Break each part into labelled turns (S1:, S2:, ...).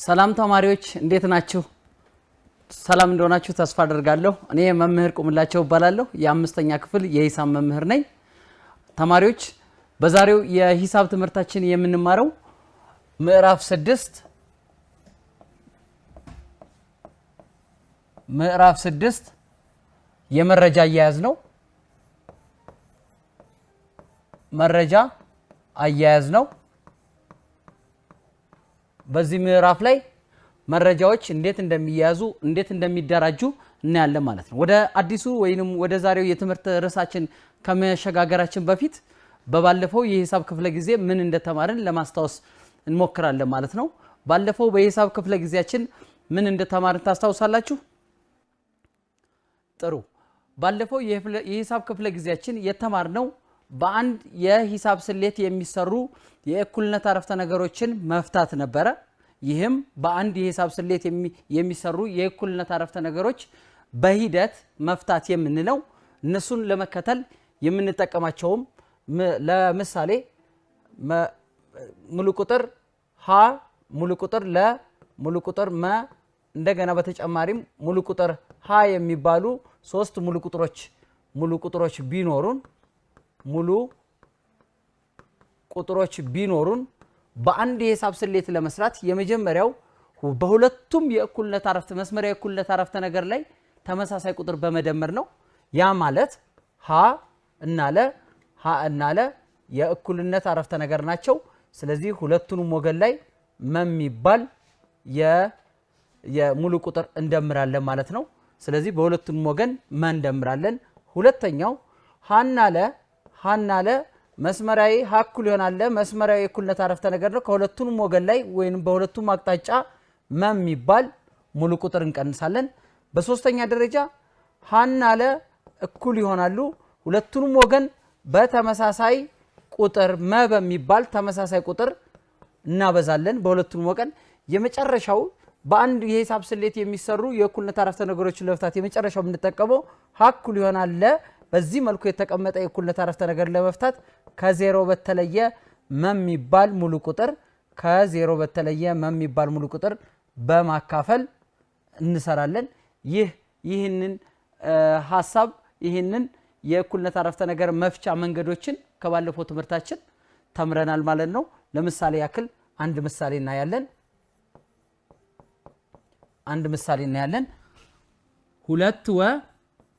S1: ሰላም ተማሪዎች እንዴት ናችሁ? ሰላም እንደሆናችሁ ተስፋ አደርጋለሁ። እኔ መምህር ቁምላቸው እባላለሁ። የአምስተኛ ክፍል የሂሳብ መምህር ነኝ። ተማሪዎች በዛሬው የሂሳብ ትምህርታችን የምንማረው ምዕራፍ 6 የመረጃ አያያዝ ነው። መረጃ አያያዝ ነው። በዚህ ምዕራፍ ላይ መረጃዎች እንዴት እንደሚያዙ እንዴት እንደሚደራጁ እናያለን ማለት ነው። ወደ አዲሱ ወይንም ወደ ዛሬው የትምህርት ርዕሳችን ከመሸጋገራችን በፊት በባለፈው የሂሳብ ክፍለ ጊዜ ምን እንደተማርን ለማስታወስ እንሞክራለን ማለት ነው። ባለፈው በሂሳብ ክፍለ ጊዜያችን ምን እንደተማርን ታስታውሳላችሁ? ጥሩ። ባለፈው የሂሳብ ክፍለ ጊዜያችን የተማርነው በአንድ የሂሳብ ስሌት የሚሰሩ የእኩልነት አረፍተ ነገሮችን መፍታት ነበረ። ይህም በአንድ የሂሳብ ስሌት የሚሰሩ የእኩልነት አረፍተ ነገሮች በሂደት መፍታት የምንለው እነሱን ለመከተል የምንጠቀማቸውም ለምሳሌ ሙሉ ቁጥር ሀ፣ ሙሉ ቁጥር ለ፣ ሙሉ ቁጥር መ እንደገና በተጨማሪም ሙሉ ቁጥር ሀ የሚባሉ ሶስት ሙሉ ቁጥሮች ቢኖሩን በአንድ የሂሳብ ስሌት ለመስራት የመጀመሪያው በሁለቱም የእኩልነት አረፍተ መስመሪያ የእኩልነት አረፍተ ነገር ላይ ተመሳሳይ ቁጥር በመደመር ነው። ያ ማለት ሀ እና ለ የእኩልነት አረፍተ ነገር ናቸው። ስለዚህ ሁለቱንም ወገን ላይ የሚባል የሙሉ ቁጥር እንደምራለን ማለት ነው። ስለዚህ በሁለቱም ወገን እንደምራለን። ሁለተኛው ሀና ለ መስመራዊ ሀኩል ይሆናል። መስመራዊ የእኩልነት አረፍተ ነገር ነው። ከሁለቱም ወገን ላይ ወይም በሁለቱም አቅጣጫ የሚባል ሙሉ ቁጥር እንቀንሳለን። በሶስተኛ ደረጃ ሀና ለ እኩል ይሆናሉ። ሁለቱንም ወገን በተመሳሳይ ቁጥር በሚባል ተመሳሳይ ቁጥር እናበዛለን በሁለቱም ወገን። የመጨረሻው በአንድ የሂሳብ ስሌት የሚሰሩ የእኩልነት አረፍተ ነገሮችን ለመፍታት የመጨረሻው የምንጠቀመው ሀኩል ይሆናል። በዚህ መልኩ የተቀመጠ የእኩልነት አረፍተ ነገር ለመፍታት ከዜሮ በተለየ የሚባል ሙሉ ቁጥር በማካፈል እንሰራለን። ይህንን ሐሳብ ይህንን የእኩልነት አረፍተ ነገር መፍቻ መንገዶችን ከባለፈው ትምህርታችን ተምረናል ማለት ነው። ለምሳሌ ያክል አንድ ምሳሌ እናያለን።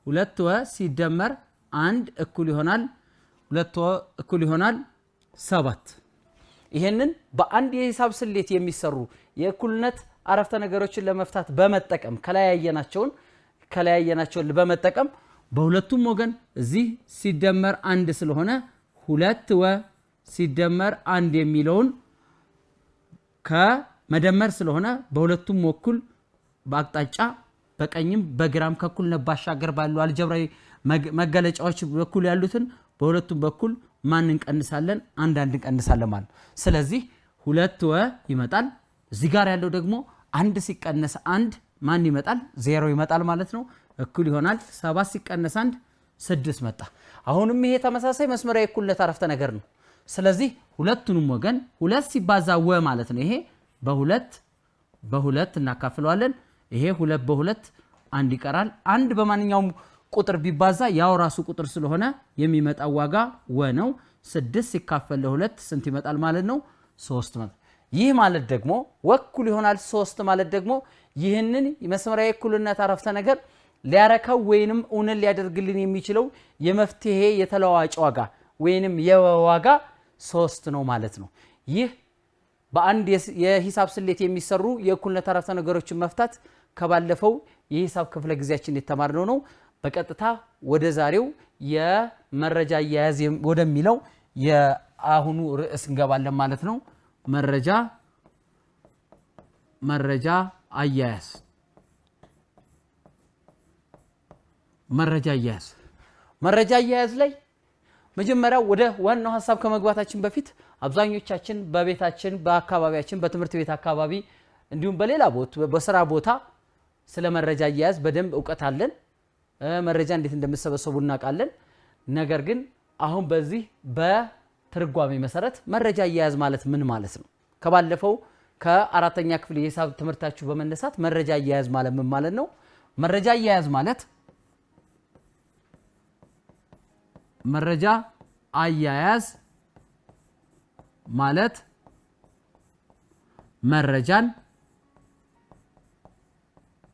S1: ሁለት ወ ሲደመር አንድ እኩል ይሆናል 7። ይሄንን በአንድ የሂሳብ ስሌት የሚሰሩ የእኩልነት አረፍተ ነገሮችን ለመፍታት በመጠቀም ከለያየናቸውን በመጠቀም በሁለቱም ወገን እዚህ ሲደመር አንድ ስለሆነ ሁለት ወ ሲደመር አንድ የሚለውን ከመደመር ስለሆነ በሁለቱም ወኩል በአቅጣጫ በቀኝም በግራም ከእኩልነት ባሻገር ባሉ አልጀብራዊ መገለጫዎች በኩል ያሉትን በሁለቱም በኩል ማን እንቀንሳለን? አንድ እንቀንሳለን ማለት። ስለዚህ ሁለት ወ ይመጣል። እዚህ ጋር ያለው ደግሞ አንድ ሲቀነስ አንድ ማን ይመጣል? 0 ይመጣል ማለት ነው። እኩል ይሆናል 7 ሲቀነስ 1 6 መጣ። አሁንም ይሄ ተመሳሳይ መስመራዊ የእኩልነት አረፍተ ነገር ነው። ስለዚህ ሁለቱንም ወገን ሁለት ሲባዛ ወ ማለት ነው። ይሄ በሁለት እናካፍለዋለን። ይሄ 2 በ2 አንድ ይቀራል። አንድ በማንኛውም ቁጥር ቢባዛ ያው ራሱ ቁጥር ስለሆነ የሚመጣው ዋጋ ወ ነው። 6 ሲካፈል ለ2 ስንት ይመጣል ማለት ነው? 3 ማለት። ይህ ማለት ደግሞ ወኩል ይሆናል 3 ማለት ደግሞ ይህንን መስመራዊ የእኩልነት አረፍተ ነገር ሊያረካው ወይንም እውነት ሊያደርግልን የሚችለው የመፍትሄ የተለዋዋጭ ዋጋ ወይንም የዋጋ 3 ነው ማለት ነው። ይህ በአንድ የሂሳብ ስሌት የሚሰሩ የእኩልነት አረፍተ ነገሮችን መፍታት ከባለፈው የሂሳብ ክፍለ ጊዜያችን የተማርነው ነው። በቀጥታ ወደ ዛሬው የመረጃ አያያዝ ወደሚለው የአሁኑ ርዕስ እንገባለን ማለት ነው። መረጃ አያያዝ ላይ መጀመሪያ ወደ ዋናው ሐሳብ ከመግባታችን በፊት አብዛኞቻችን በቤታችን በአካባቢያችን በትምህርት ቤት አካባቢ እንዲሁም በሌላ በስራ ቦታ ስለ መረጃ አያያዝ በደንብ ዕውቀት አለን። መረጃ እንዴት እንደምሰበሰቡ እናውቃለን። ነገር ግን አሁን በዚህ በትርጓሜ መሰረት መረጃ አያያዝ ማለት ምን ማለት ነው? ከባለፈው ከአራተኛ ክፍል የሂሳብ ትምህርታችሁ በመነሳት መረጃ አያያዝ ማለት ምን ማለት ነው? መረጃ አያያዝ ማለት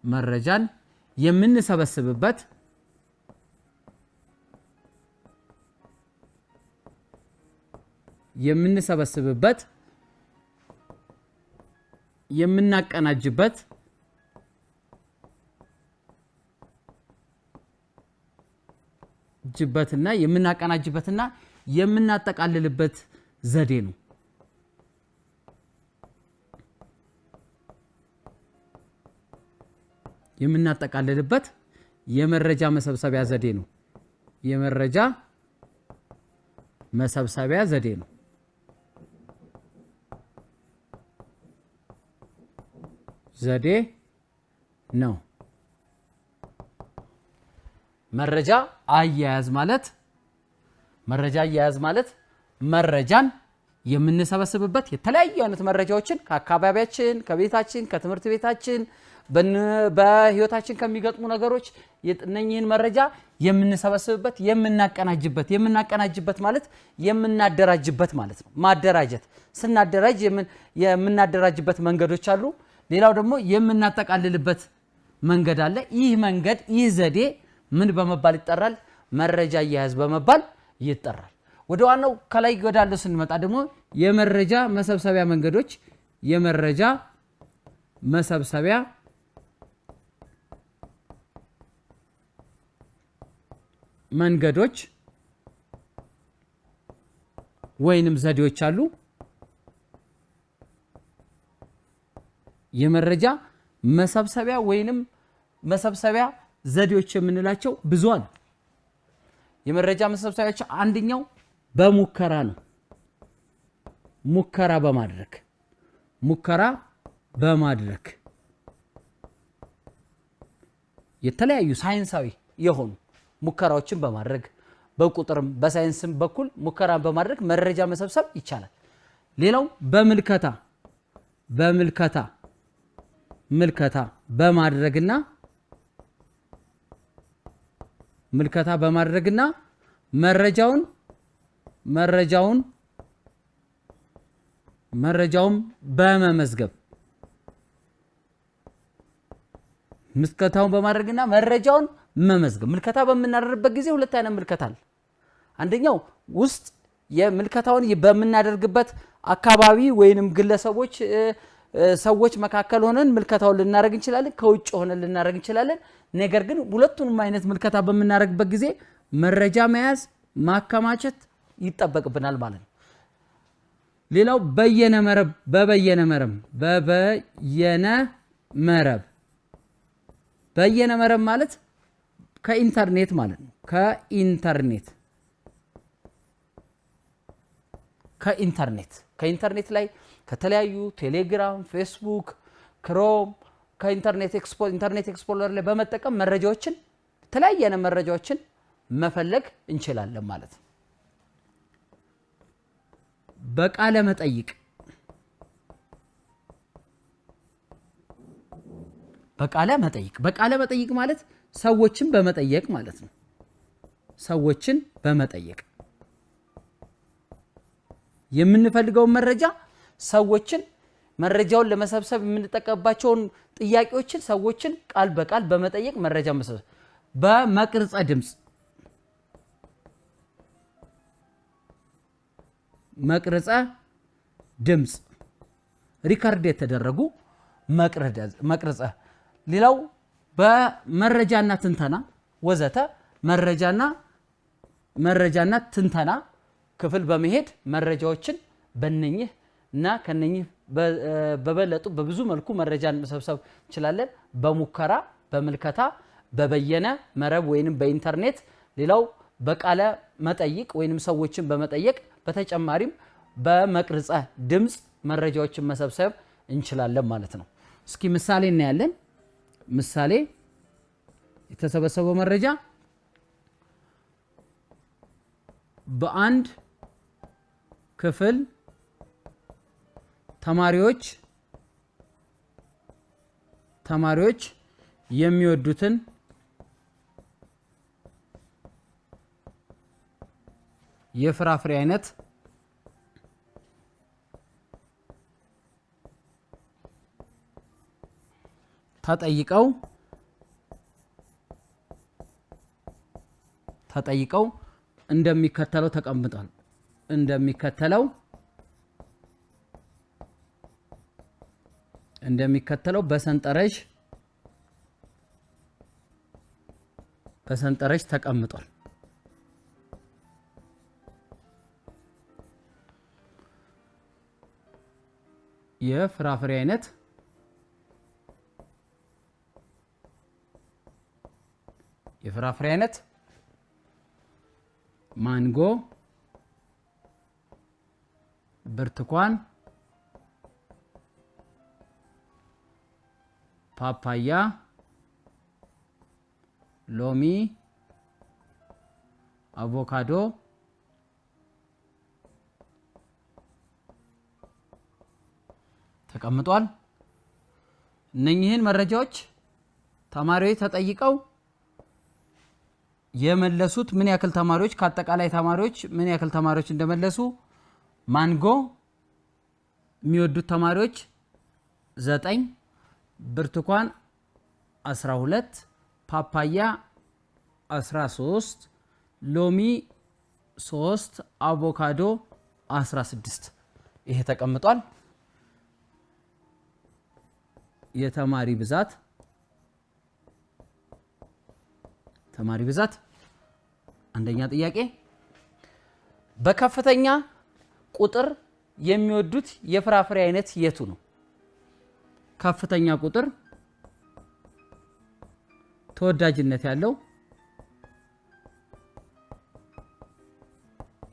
S1: መረጃን የምንሰበስብበት የምናቀናጅበትና የምናጠቃልልበት ዘዴ ነው። የምናጠቃልልበት የመረጃ መሰብሰቢያ ዘዴ ነው። የመረጃ መሰብሰቢያ ዘዴ ነው። መረጃ አያያዝ ማለት መረጃን የምንሰበስብበት የተለያዩ አይነት መረጃዎችን ከአካባቢያችን፣ ከቤታችን፣ ከትምህርት ቤታችን በህይወታችን ከሚገጥሙ ነገሮች እነኚህን መረጃ የምንሰበስብበት የምናቀናጅበት ማለት የምናደራጅበት ማለት ነው። ማደራጀት ስናደራጅ የምናደራጅበት መንገዶች አሉ። ሌላው ደግሞ የምናጠቃልልበት መንገድ አለ። ይህ ዘዴ ምን በመባል ይጠራል? መረጃ አያያዝ በመባል ይጠራል። ወደ ዋናው ከላይ ወዳለው ስንመጣ ደግሞ የመረጃ መሰብሰቢያ መንገዶች ወይንም ዘዴዎች አሉ። የመረጃ መሰብሰቢያ ወይንም መሰብሰቢያ ዘዴዎች የምንላቸው ብዙ አሉ። የመረጃ መሰብሰቢያዎች አንደኛው በሙከራ ነው። ሙከራ በማድረግ የተለያዩ ሳይንሳዊ የሆኑ ሙከራዎችን በማድረግ በቁጥርም በሳይንስም በኩል ሙከራን በማድረግ መረጃ መሰብሰብ ይቻላል። ሌላው በምልከታ በማድረግና መረጃውን በመመዝገብ ምልከታውን በማድረግና መረጃውን መመዝገብ። ምልከታ በመናደርበት ጊዜ ሁለት አይነት ምልከታ አለ። አንደኛው ውስጥ የምልከታውን በመናደርግበት አካባቢ ወይንም ግለሰቦች ሰዎች መካከል ሆነን ምልከታውን ልናደርግ እንችላለን፣ ከውጭ ሆነን ልናደርግ እንችላለን። ነገር ግን ሁለቱንም አይነት ምልከታ በመናደርግበት ጊዜ መረጃ መያዝ ማከማቸት ይጠበቅብናል ማለት ነው። ሌላው በበየነ መረብ ማለት ከኢንተርኔት ማለት ነው። ከኢንተርኔት ላይ ከተለያዩ ቴሌግራም፣ ፌስቡክ፣ ክሮም ከኢንተርኔት ኤክስፕሎረር ላይ በመጠቀም የተለያየ መረጃዎችን መፈለግ እንችላለን ማለት ነው። በቃለ መጠይቅ ማለት ሰዎችን በመጠየቅ ማለት ነው። የምንፈልገውን መረጃውን ለመሰብሰብ የምንጠቀምባቸውን ጥያቄዎችን ሰዎችን ቃል በቃል በመጠየቅ መረጃ መሰብሰብ። በመቅረጸ ድምጽ ሪከርድ የተደረጉ መቅረጸ። ሌላው በመረጃና ትንተና ወዘተ መረጃና ትንተና ክፍል በመሄድ መረጃዎችን በእነኚህ እና ከነኚህ በበለጡ በብዙ መልኩ መረጃን መሰብሰብ እንችላለን። በሙከራ፣ በምልከታ፣ በበየነ መረብ ወይንም በኢንተርኔት። ሌላው በቃለ መጠይቅ ወይንም ሰዎችን በመጠየቅ በተጨማሪም በመቅረጸ ድምጽ መረጃዎችን መሰብሰብ እንችላለን ማለት ነው። እስኪ ምሳሌ እናያለን። ምሳሌ የተሰበሰበው መረጃ በአንድ ክፍል ተማሪዎች ተማሪዎች የሚወዱትን የፍራፍሬ አይነት ተጠይቀው እንደሚከተለው ተቀምጧል። እንደሚከተለው በሰንጠረዥ ተቀምጧል። የፍራፍሬ አይነት ማንጎ፣ ብርቱካን፣ ፓፓያ፣ ሎሚ፣ አቮካዶ፣ ተቀምጧል። እነኚህን መረጃዎች ተማሪዎች ተጠይቀው የመለሱት ምን ያክል ተማሪዎች ከአጠቃላይ ተማሪዎች ምን ያክል ተማሪዎች እንደመለሱ ማንጎ የሚወዱት ተማሪዎች 9፣ ብርቱካን 12፣ ፓፓያ 13፣ ሎሚ 3፣ አቮካዶ 16 ይሄ ተቀምጧል። የተማሪ ብዛት አንደኛ ጥያቄ በከፍተኛ ቁጥር የሚወዱት የፍራፍሬ አይነት የቱ ነው? ከፍተኛ ቁጥር ተወዳጅነት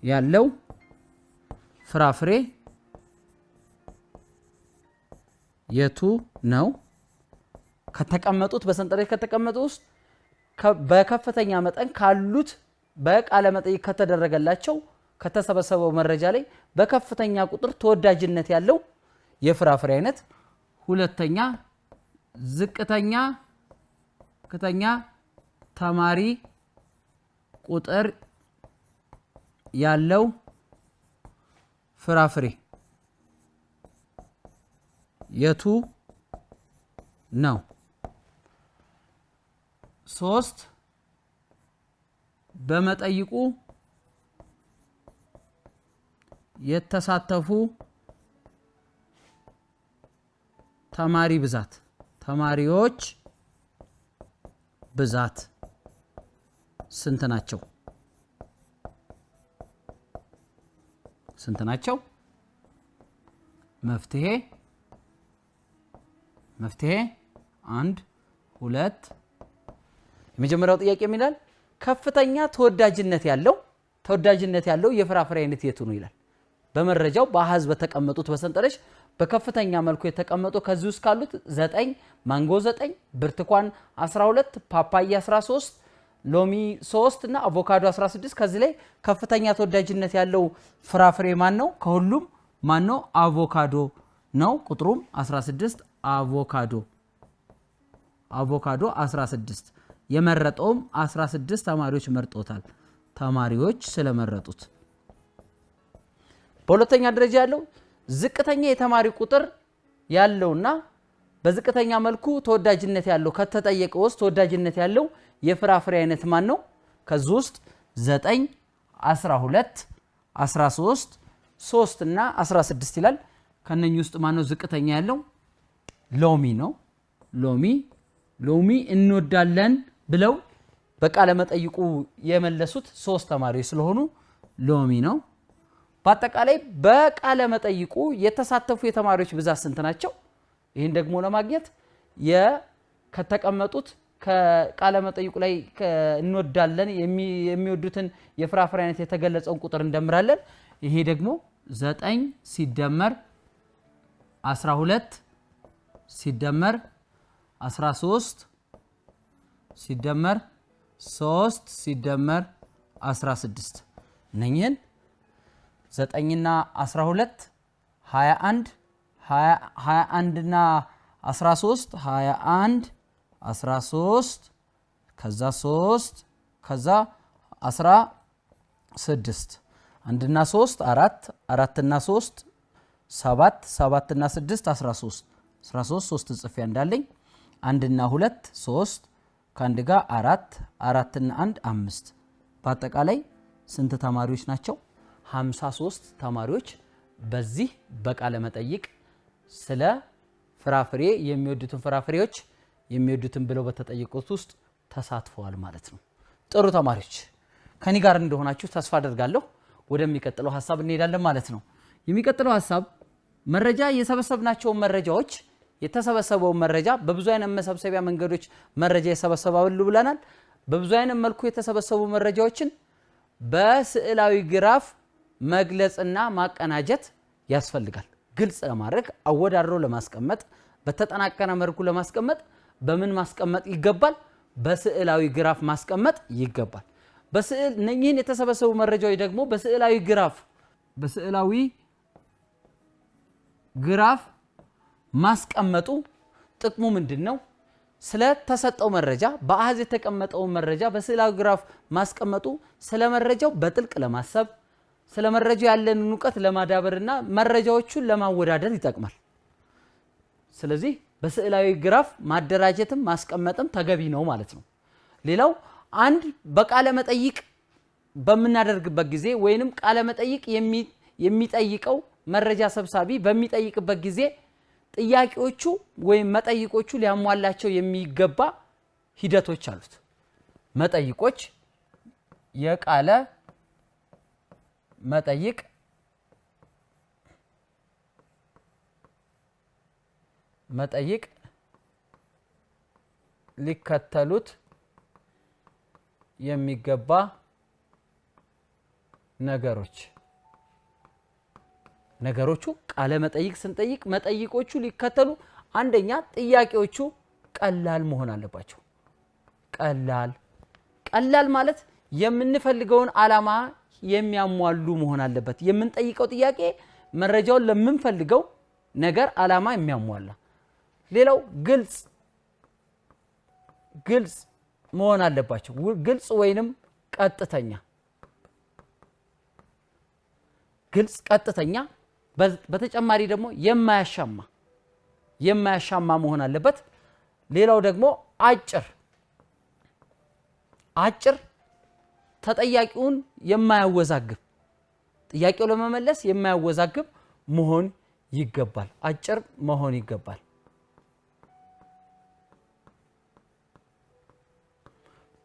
S1: ያለው ፍራፍሬ የቱ ነው? ከተቀመጡት በሰንጠረዥ ከተቀመጡት ውስጥ በከፍተኛ መጠን ካሉት በቃለ መጠይቅ ከተደረገላቸው ከተሰበሰበው መረጃ ላይ በከፍተኛ ቁጥር ተወዳጅነት ያለው የፍራፍሬ አይነት፣ ሁለተኛ ዝቅተኛ ተማሪ ቁጥር ያለው ፍራፍሬ የቱ ነው? 3 በመጠይቁ የተሳተፉ ተማሪዎች ብዛት ስንት ናቸው? መፍትሄ 1 2 የመጀመሪያው ጥያቄ የሚላል ከፍተኛ ተወዳጅነት ያለው የፍራፍሬ አይነት የቱ ነው ይላል። በመረጃው በአሃዝ በተቀመጡት በሰንጠረዥ በከፍተኛ መልኩ የተቀመጡ ከዚህ ውስጥ ካሉት 9 ማንጎ 9 ብርቱካን 12 ፓፓያ 13 ሎሚ 3 እና አቮካዶ 16 ከዚህ ላይ ከፍተኛ ተወዳጅነት ያለው ፍራፍሬ ማን ነው? ከሁሉም ማን ነው? አቮካዶ ነው። ቁጥሩም 16 አቮካዶ 16 የመረጠውም 16 ተማሪዎች መርጦታል። ተማሪዎች ስለመረጡት። በሁለተኛ ደረጃ ያለው ዝቅተኛ የተማሪ ቁጥር ያለውና በዝቅተኛ መልኩ ተወዳጅነት ያለው ከተጠየቀው ውስጥ ተወዳጅነት ያለው የፍራፍሬ አይነት ማን ነው? ከዚህ ውስጥ 9 12 13 3 እና 16 ይላል። ከነኚህ ውስጥ ማን ነው ዝቅተኛ ያለው? ሎሚ ነው። ሎሚ እንወዳለን ብለው በቃለ መጠይቁ የመለሱት 3 ተማሪዎች ስለሆኑ ሎሚ ነው። በአጠቃላይ በቃለ መጠይቁ የተሳተፉ የተማሪዎች ብዛት ስንት ናቸው? ይህን ደግሞ ለማግኘት ከተቀመጡት ከቃለ መጠይቁ ላይ እንወዳለን የሚወዱትን የፍራፍሬ አይነት የተገለጸውን ቁጥር እንደምራለን። ይሄ ደግሞ 9 ሲደመር 12 ሲደመር 13 ሲደመር 3 ሲደመር 16 እነኚህን 9 እና 12 21 21 እና 13 21 13 ከዛ 3 ከዛ 16 አንድና 3 4 4 እና 3 7 7 እና 6 13 13 3 ጽፌ እንዳለኝ አንድና 2 3 ከአንድ ጋር 4 4 እና 1 5 በአጠቃላይ ስንት ተማሪዎች ናቸው? 53 ተማሪዎች በዚህ በቃለ መጠይቅ ስለ ፍራፍሬ የሚወዱትን ፍራፍሬዎች የሚወዱትን ብለው በተጠየቁት ውስጥ ተሳትፈዋል ማለት ነው። ጥሩ ተማሪዎች ከኔ ጋር እንደሆናችሁ ተስፋ አደርጋለሁ። ወደሚቀጥለው ሐሳብ እንሄዳለን ማለት ነው። የሚቀጥለው ሐሳብ መረጃ የሰበሰብናቸው መረጃዎች የተሰበሰበው መረጃ በብዙ አይነት መሰብሰቢያ መንገዶች መረጃ የሰበሰባሉ ብለናል። በብዙ አይነት መልኩ የተሰበሰቡ መረጃዎችን በስዕላዊ ግራፍ መግለጽና ማቀናጀት ያስፈልጋል። ግልጽ ለማድረግ አወዳድሮ ለማስቀመጥ በተጠናቀረ መልኩ ለማስቀመጥ በምን ማስቀመጥ ይገባል? በስዕላዊ ግራፍ ማስቀመጥ ይገባል። በስዕል እነኚህን የተሰበሰቡ መረጃዎች ደግሞ በስዕላዊ ግራፍ ማስቀመጡ ጥቅሙ ምንድነው? ስለተሰጠው መረጃ በአሃዝ የተቀመጠው መረጃ በስዕላዊ ግራፍ ማስቀመጡ ስለ መረጃው በጥልቅ ለማሰብ ስለ መረጃው ያለንን ዕውቀት ለማዳበርና መረጃዎቹን ለማወዳደር ይጠቅማል። ስለዚህ በስዕላዊ ግራፍ ማደራጀትም ማስቀመጥም ተገቢ ነው ማለት ነው። ሌላው አንድ በቃለ መጠይቅ በመናደርግበት ጊዜ ወይንም ቃለ መጠይቅ የሚጠይቀው መረጃ ሰብሳቢ በሚጠይቅበት ጊዜ ጥያቄዎቹ ወይም መጠይቆቹ ሊያሟላቸው የሚገባ ሂደቶች አሉት። መጠይቆች የቃለ መጠይቅ ሊከተሉት የሚገባ ነገሮቹ ቃለ መጠይቅ ስንጠይቅ መጠይቆቹ ሊከተሉ አንደኛ ጥያቄዎቹ ቀላል መሆን አለባቸው። ቀላል ማለት የምንፈልገውን ዓላማ የሚያሟሉ መሆን አለበት። የምንጠይቀው ጥያቄ መረጃውን ለምንፈልገው ነገር ዓላማ የሚያሟላ። ሌላው ግልጽ መሆን አለባቸው። ግልጽ ወይንም ቀጥተኛ በተጨማሪ ደግሞ የማያሻማ መሆን አለበት። ሌላው ደግሞ አጭር ተጠያቂውን የማያወዛግብ ጥያቄው ለመመለስ የማያወዛግብ መሆን ይገባል። አጭር መሆን ይገባል።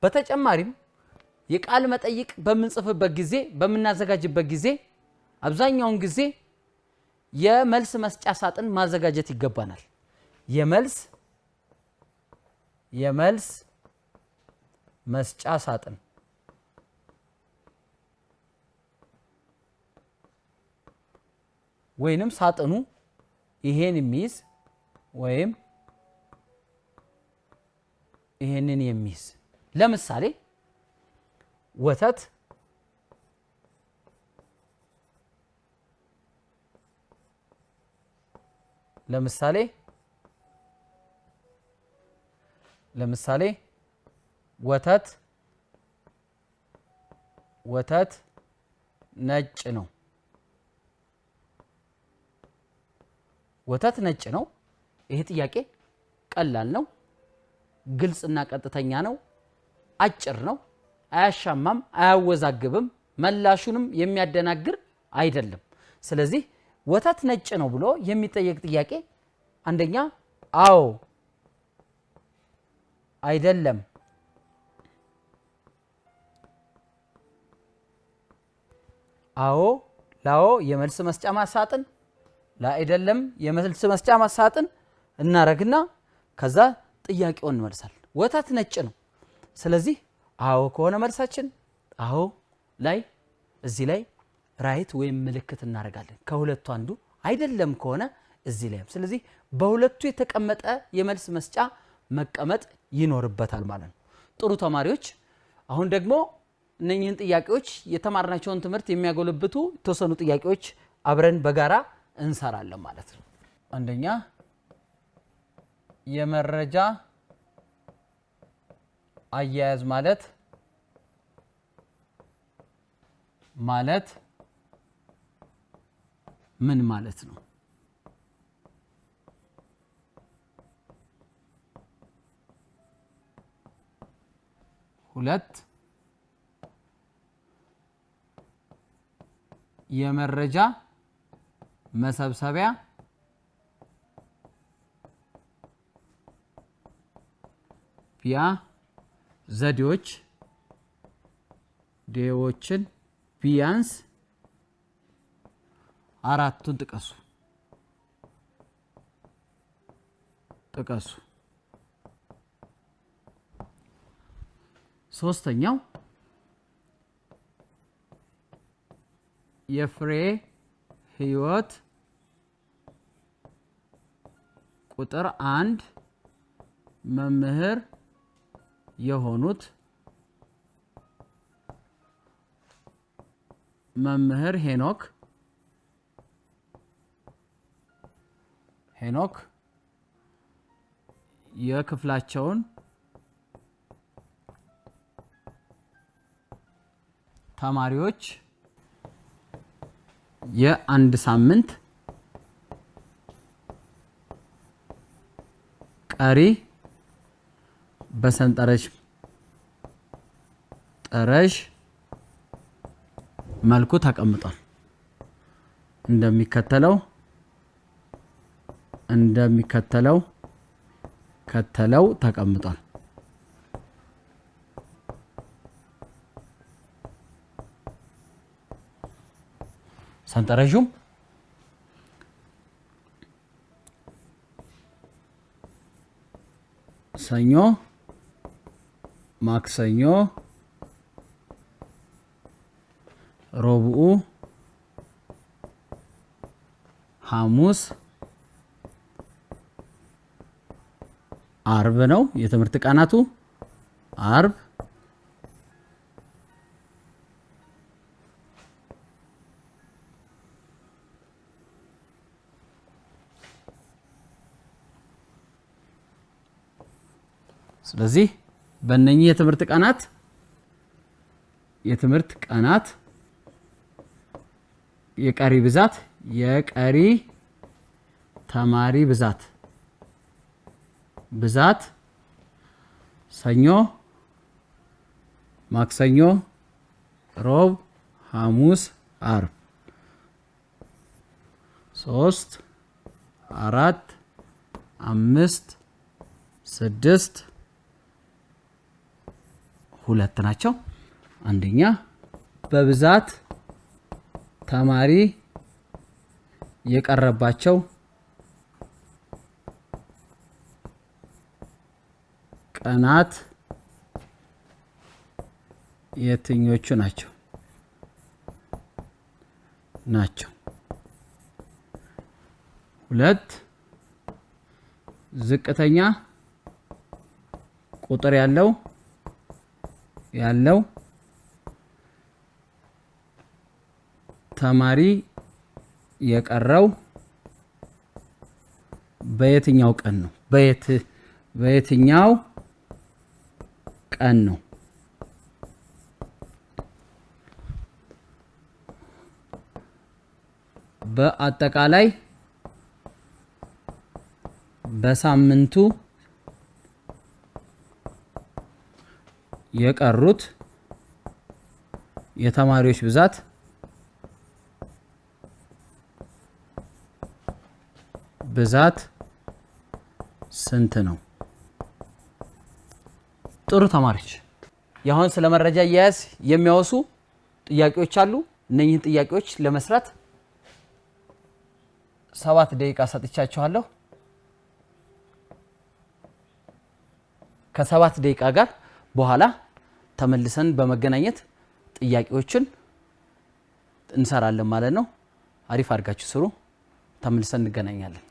S1: በተጨማሪም የቃል መጠይቅ በምንጽፍበት ጊዜ በመናዘጋጅበት ጊዜ አብዛኛውን ጊዜ የመልስ መስጫ ሳጥን ማዘጋጀት ይገባናል። የመልስ መስጫ ሳጥን ወይንም ሳጥኑ ይሄን የሚይዝ ወይም ይሄንን የሚይዝ ለምሳሌ ወተት ለምሳሌ ወተት ነጭ ነው። ወተት ነጭ ነው። ይሄ ጥያቄ ቀላል ነው፣ ግልጽና ቀጥተኛ ነው፣ አጭር ነው፣ አያሻማም፣ አያወዛግብም፣ መላሹንም የሚያደናግር አይደለም። ስለዚህ ወተት ነጭ ነው ብሎ የሚጠየቅ ጥያቄ አንደኛ አዎ፣ አይደለም፣ አዎ ላኦ የመልስ መስጫ ማሳጥን ላይደለም የመልስ መስጫ ማሳጥን እናረግና ከዛ ጥያቄውን እንመልሳለን። ወተት ነጭ ነው። ስለዚህ አዎ ከሆነ መልሳችን አዎ ላይ እዚህ ላይ ራይት ወይም ምልክት እናረጋለን። ከሁለቱ አንዱ አይደለም ከሆነ እዚህ ላይ። ስለዚህ በሁለቱ የተቀመጠ የመልስ መስጫ መቀመጥ ይኖርበታል ማለት ነው። ጥሩ ተማሪዎች፣ አሁን ደግሞ እነኚህን ጥያቄዎች የተማርናቸውን ትምህርት የሚያጎለብቱ የተወሰኑ ጥያቄዎች አብረን በጋራ እንሰራለን ማለት ነው። አንደኛ የመረጃ አያያዝ ማለት ምን ማለት ነው? ሁለት የመረጃ መሰብሰቢያ ዘዴዎችን ቢያንስ አራቱን ጥቀሱ። ሶስተኛው የፍሬ ህይወት ቁጥር 1 መምህር የሆኑት መምህር ሄኖክ የክፍላቸውን ተማሪዎች የአንድ ሳምንት ቀሪ በሰንጠረዥ መልኩ ተቀምጧል። እንደሚከተለው ተቀምጧል። ሰንጠረዡም ሰኞ፣ ማክሰኞ፣ ረቡዕ፣ ሐሙስ፣ አርብ ነው የትምህርት ቀናቱ። አርብ፣ ስለዚህ በእነኚህ የትምህርት ቀናት የቀሪ ተማሪ ብዛት ሰኞ፣ ማክሰኞ፣ ሮብ፣ ሐሙስ፣ አርብ 3 4 5 6 ሁለት ናቸው። አንደኛ በብዛት ተማሪ የቀረባቸው ቀናት የትኞቹ ናቸው? ሁለት ዝቅተኛ ቁጥር ያለው ተማሪ የቀረው በየትኛው ቀን ነው? በየትኛው ቀን ነው? በአጠቃላይ በሳምንቱ የቀሩት የተማሪዎች ብዛት ስንት ነው? ጥሩ ተማሪዎች፣ ያሁን ስለ መረጃ አያያዝ የሚያወሱ ጥያቄዎች አሉ። እነኚህን ጥያቄዎች ለመስራት 7 ደቂቃ ሰጥቻችኋለሁ። ከ7 ደቂቃ ጋር በኋላ ተመልሰን በመገናኘት ጥያቄዎችን እንሰራለን ማለት ነው። አሪፍ አድርጋችሁ ስሩ። ተመልሰን እንገናኛለን።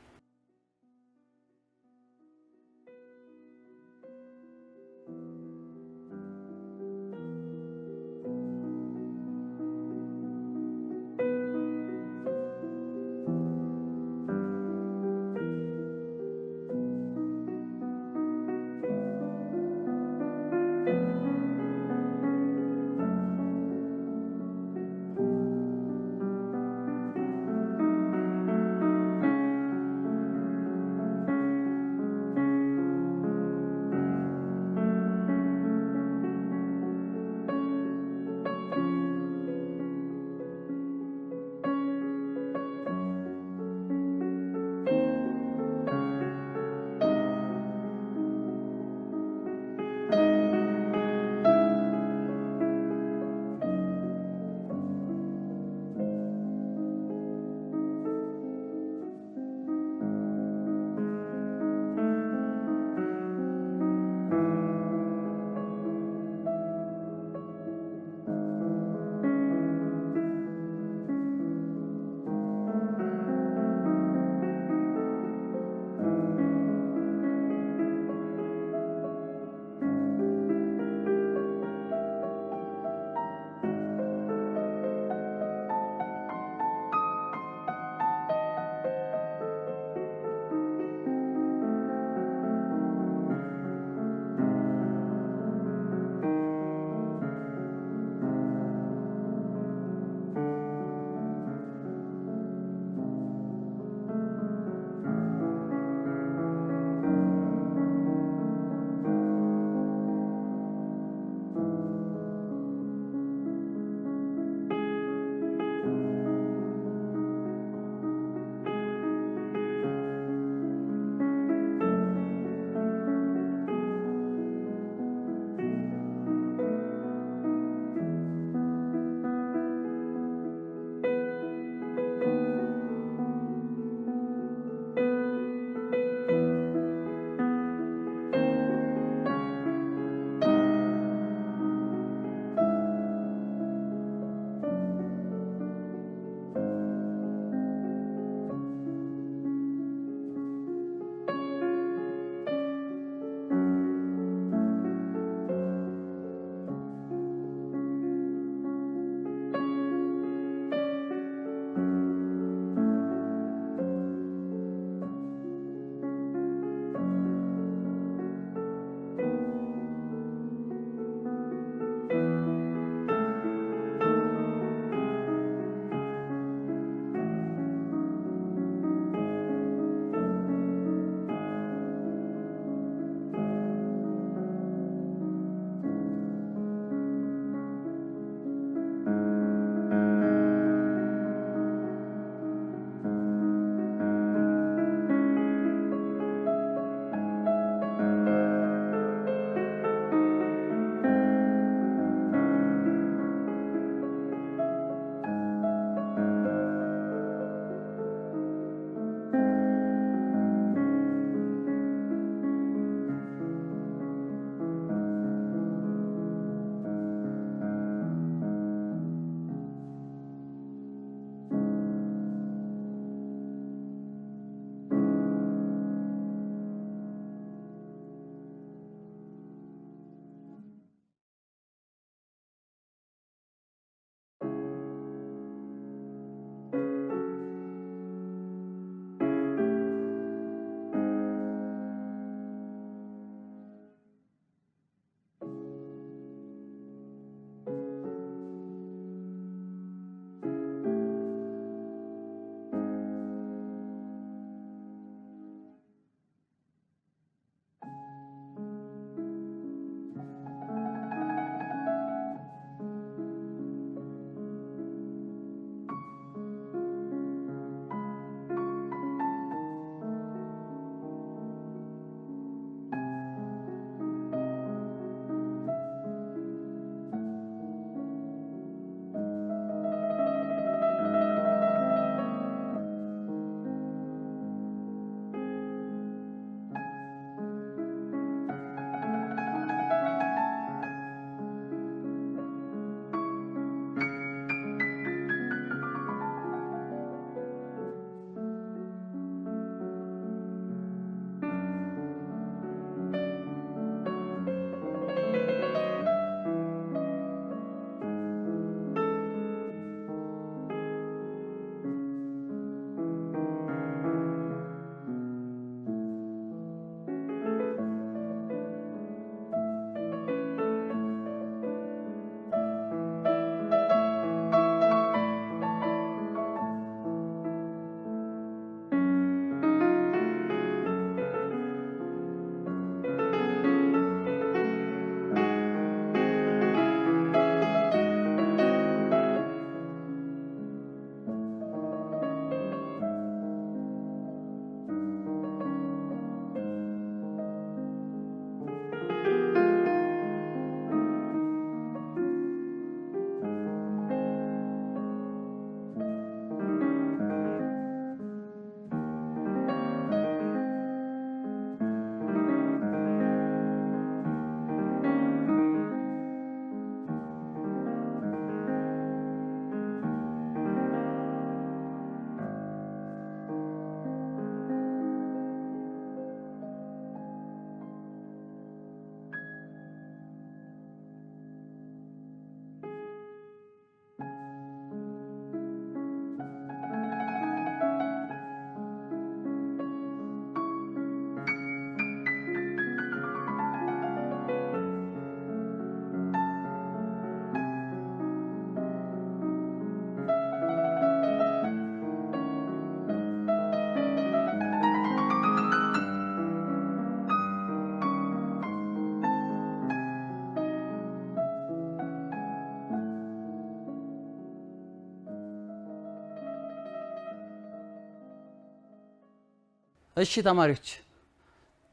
S1: እሺ ተማሪዎች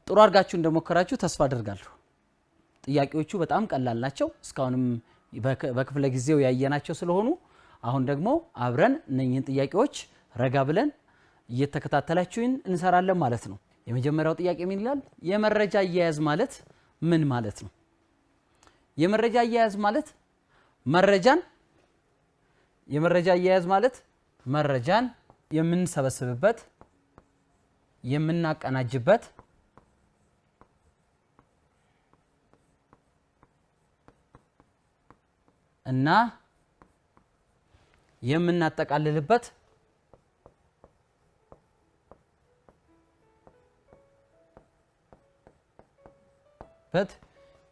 S1: ጥሩ አድርጋችሁ እንደሞከራችሁ ተስፋ አደርጋለሁ። ጥያቄዎቹ በጣም ቀላል ናቸው። እስካሁንም በክፍለ ጊዜው ያየናቸው ስለሆኑ አሁን ደግሞ አብረን እነኚህን ጥያቄዎች ረጋ ብለን እየተከታተላችሁን እንሰራለን ማለት ነው። የመጀመሪያው ጥያቄ ምን ይላል? የመረጃ አያያዝ ማለት ምን ማለት ነው? የመረጃ አያያዝ ማለት መረጃን የምንሰበስብበት የምናቀናጅበት እና የምናጠቃልልበት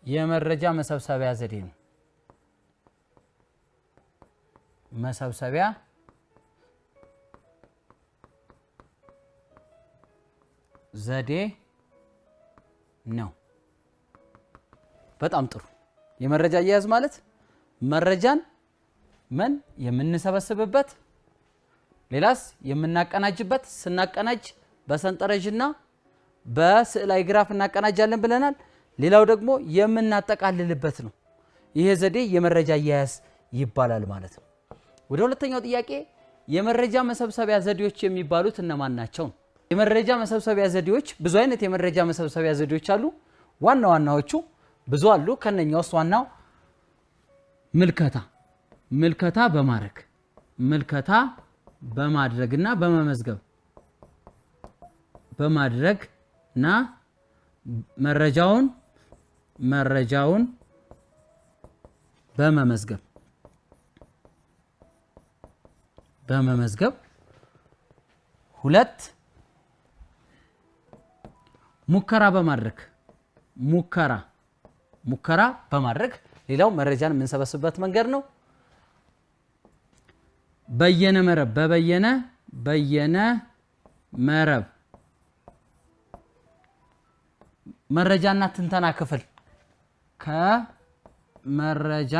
S1: የመረጃ መሰብሰቢያ ዘዴ ነው። መሰብሰቢያ ዘዴ ነው። በጣም ጥሩ። የመረጃ አያያዝ ማለት መረጃን የምንሰበስብበት ሌላስ የምናቀናጅበት ስናቀናጅ በሰንጠረዥና በስዕላዊ ግራፍ እናቀናጃለን ብለናል። ሌላው ደግሞ የምናጠቃልልበት ነው። ይሄ ዘዴ የመረጃ አያያዝ ይባላል ማለት ነው። ወደ ሁለተኛው ጥያቄ የመረጃ መሰብሰቢያ ዘዴዎች የሚባሉት እነማን ናቸው? የመረጃ መሰብሰቢያ ዘዴዎች ብዙ አይነት የመረጃ መሰብሰቢያ ዘዴዎች አሉ። ዋና ዋናዎቹ ብዙ አሉ። ከነኛ ውስጥ ዋናው ምልከታ በማድረግና በመመዝገብ በማድረግና መረጃውን በመመዝገብ ሁለት ሙከራ በማድረግ ሌላው መረጃን የምንሰበስብበት መንገድ ነው። በየነ መረብ መረጃና ትንተና ክፍል ከመረጃ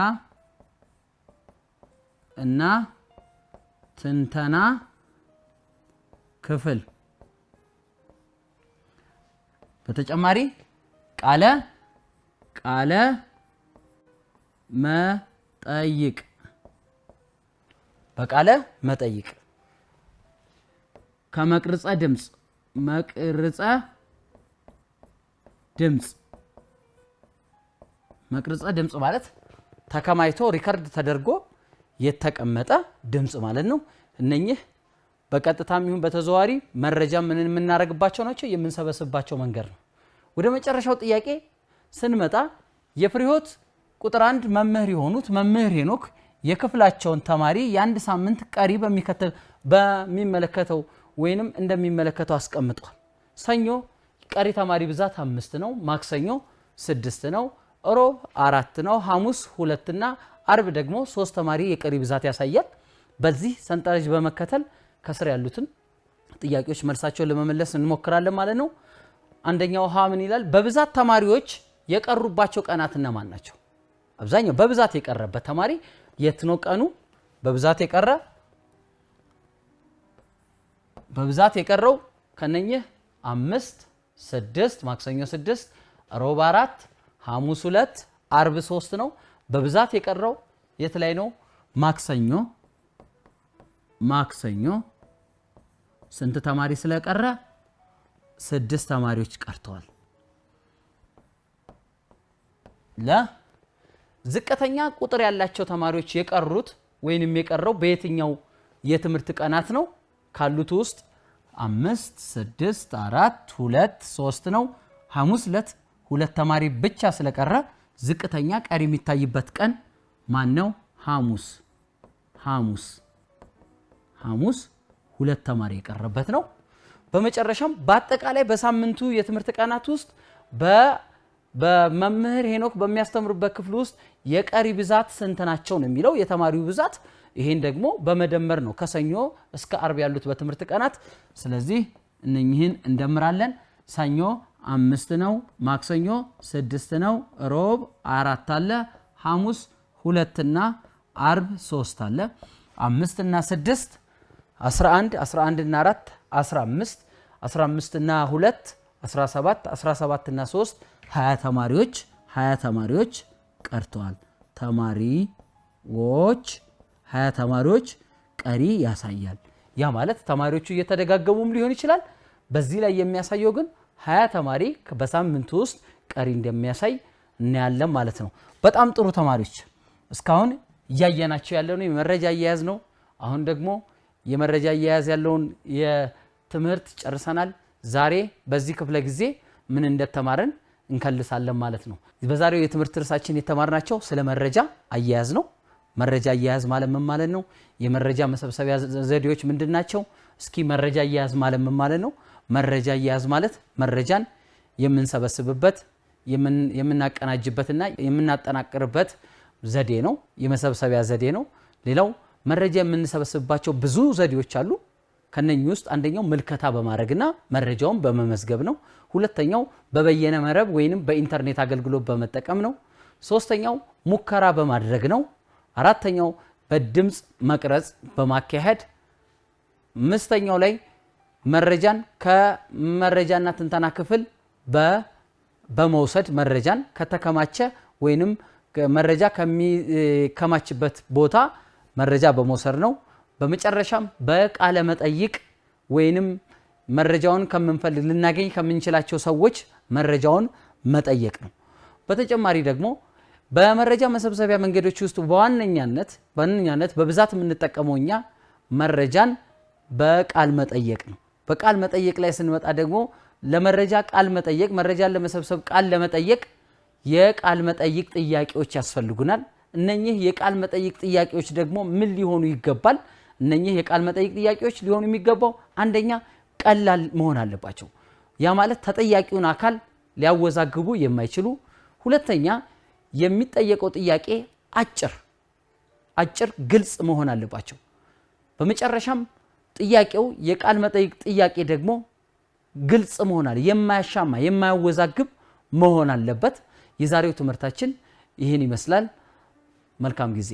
S1: እና ትንተና ክፍል በተጨማሪ ቃለ መጠይቅ በቃለ መጠይቅ ከመቅረጸ ድምጽ ማለት ተከማይቶ ሪከርድ ተደርጎ የተቀመጠ ድምጽ ማለት ነው። እነኚህ በቀጥታም ይሁን በተዘዋዋሪ መረጃ ምን የምናደርግባቸው ናቸው? የምንሰበስባቸው መንገድ ነው። ወደ መጨረሻው ጥያቄ ስንመጣ የፍሬህይወት ቁጥር 1 መምህር የሆኑት መምህር ሄኖክ የክፍላቸውን ተማሪ የአንድ ሳምንት ቀሪ በሚመለከተው ወይንም እንደሚመለከተው አስቀምጧል። ሰኞ ቀሪ ተማሪ ብዛት 5 ነው፣ ማክሰኞ 6 ነው፣ ሮብ 4 ነው፣ ሐሙስ 2 እና አርብ ደግሞ 3 ተማሪ የቀሪ ብዛት ያሳያል። በዚህ ሰንጠረዥ በመከተል ከስር ያሉትን ጥያቄዎች መልሳቸውን ለመመለስ እንሞክራለን ማለት ነው። አንደኛው ሀ ምን ይላል? በብዛት ተማሪዎች የቀሩባቸው ቀናት እነማን ናቸው? አብዛኛው በብዛት የቀረበት ተማሪ የት ነው ቀኑ? በብዛት የቀረው ከነኚህ 5 6 ማክሰኞ 6 ሮብ 4 ሐሙስ 2 አርብ 3 ነው። በብዛት የቀረው የት ላይ ነው? ማክሰኞ ስንት ተማሪ ስለቀረ? 6 ተማሪዎች ቀርተዋል። ለዝቅተኛ ቁጥር ያላቸው ተማሪዎች የቀሩት ወይንም የቀረው በየትኛው የትምህርት ቀናት ነው? ካሉት ውስጥ 5 6 4 2 3 ነው። ሐሙስ ዕለት 2 ተማሪ ብቻ ስለቀረ ዝቅተኛ ቀሪ የሚታይበት ቀን ማን ነው? ሐሙስ 2 ተማሪ የቀረበት ነው። በመጨረሻም በአጠቃላይ በሳምንቱ የትምህርት ቀናት ውስጥ በመምህር ሄኖክ በሚያስተምሩበት ክፍል ውስጥ የቀሪ ብዛት ስንት ናቸው ነው የሚለው የተማሪው ብዛት። ይሄን ደግሞ በመደመር ነው ከሰኞ እስከ አርብ ያሉት በትምህርት ቀናት። ስለዚህ እነኚህን እንደምራለን። ሰኞ 5 ነው፣ ማክሰኞ 6 ነው፣ ሮብ 4 አለ፣ ሐሙስ 2 እና አርብ 3 አለ። 5 እና 6 11 11 እና 4 15 15 እና 2 17 17 እና 3 20 ተማሪዎች ቀርተዋል። ተማሪዎች 20 ተማሪዎች ቀሪ ያሳያል። ያ ማለት ተማሪዎቹ እየተደጋገሙም ሊሆን ይችላል። በዚህ ላይ የሚያሳየው ግን 20 ተማሪ በሳምንቱ ውስጥ ቀሪ እንደሚያሳይ እናያለን ማለት ነው። በጣም ጥሩ ተማሪዎች፣ እስካሁን እያየናቸው ያለው ነው የመረጃ አያያዝ ነው። አሁን ደግሞ የመረጃ አያያዝ ያለውን የትምህርት ጨርሰናል። ዛሬ በዚህ ክፍለ ጊዜ ምን እንደተማረን እንከልሳለን ማለት ነው። በዛሬው የትምህርት ርዕሳችን የተማርናቸው ስለ መረጃ አያያዝ ነው። መረጃ አያያዝ ማለት ምን ማለት ነው? የመረጃ መሰብሰቢያ ዘዴዎች ምንድናቸው? እስኪ መረጃ አያያዝ ማለት ምን ማለት ነው? መረጃ አያያዝ ማለት መረጃን የምንሰበስብበት የምናቀናጅበትና የምናጠናቅርበት ዘዴ ነው። የመሰብሰቢያ ዘዴ ነው። ሌላው መረጃ የምንሰበስብባቸው ብዙ ዘዴዎች አሉ። ከነኚህ ውስጥ አንደኛው ምልከታ በማድረግና መረጃውን በመመዝገብ ነው። ሁለተኛው በበየነ መረብ ወይንም በኢንተርኔት አገልግሎት በመጠቀም ነው። ሶስተኛው ሙከራ በማድረግ ነው። አራተኛው በድምጽ መቅረጽ በማካሄድ፣ አምስተኛው ላይ መረጃን ከመረጃና ትንተና ክፍል በመውሰድ መረጃን ከተከማቸ ወይንም መረጃ ከሚከማችበት ቦታ መረጃ በመውሰድ ነው። በመጨረሻም በቃለ መጠይቅ ወይንም መረጃውን ከምንፈልግ ልናገኝ ከምንችላቸው ሰዎች መረጃውን መጠየቅ ነው። በተጨማሪ ደግሞ በመረጃ መሰብሰቢያ መንገዶች ውስጥ በዋነኛነት በብዛት የምንጠቀመው እኛ መረጃን በቃል መጠየቅ ነው። በቃል መጠየቅ ላይ ስንመጣ ደግሞ ለመረጃ ቃል መጠየቅ መረጃን ለመሰብሰብ ቃል ለመጠየቅ የቃል መጠይቅ ጥያቄዎች ያስፈልጉናል። እነኚህ የቃል መጠይቅ ጥያቄዎች ደግሞ ምን ሊሆኑ ይገባል? እነኚህ የቃል መጠይቅ ጥያቄዎች ሊሆኑ የሚገባው አንደኛ ቀላል መሆን አለባቸው። ያ ማለት ተጠያቂውን አካል ሊያወዛግቡ የማይችሉ፣ ሁለተኛ የሚጠየቀው ጥያቄ አጭር ግልጽ መሆን አለባቸው። በመጨረሻም ጥያቄው የቃል መጠይቅ ጥያቄ ደግሞ ግልጽ መሆን አለ የማያሻማ የማያወዛግብ መሆን አለበት። የዛሬው ትምህርታችን ይህን ይመስላል። መልካም ጊዜ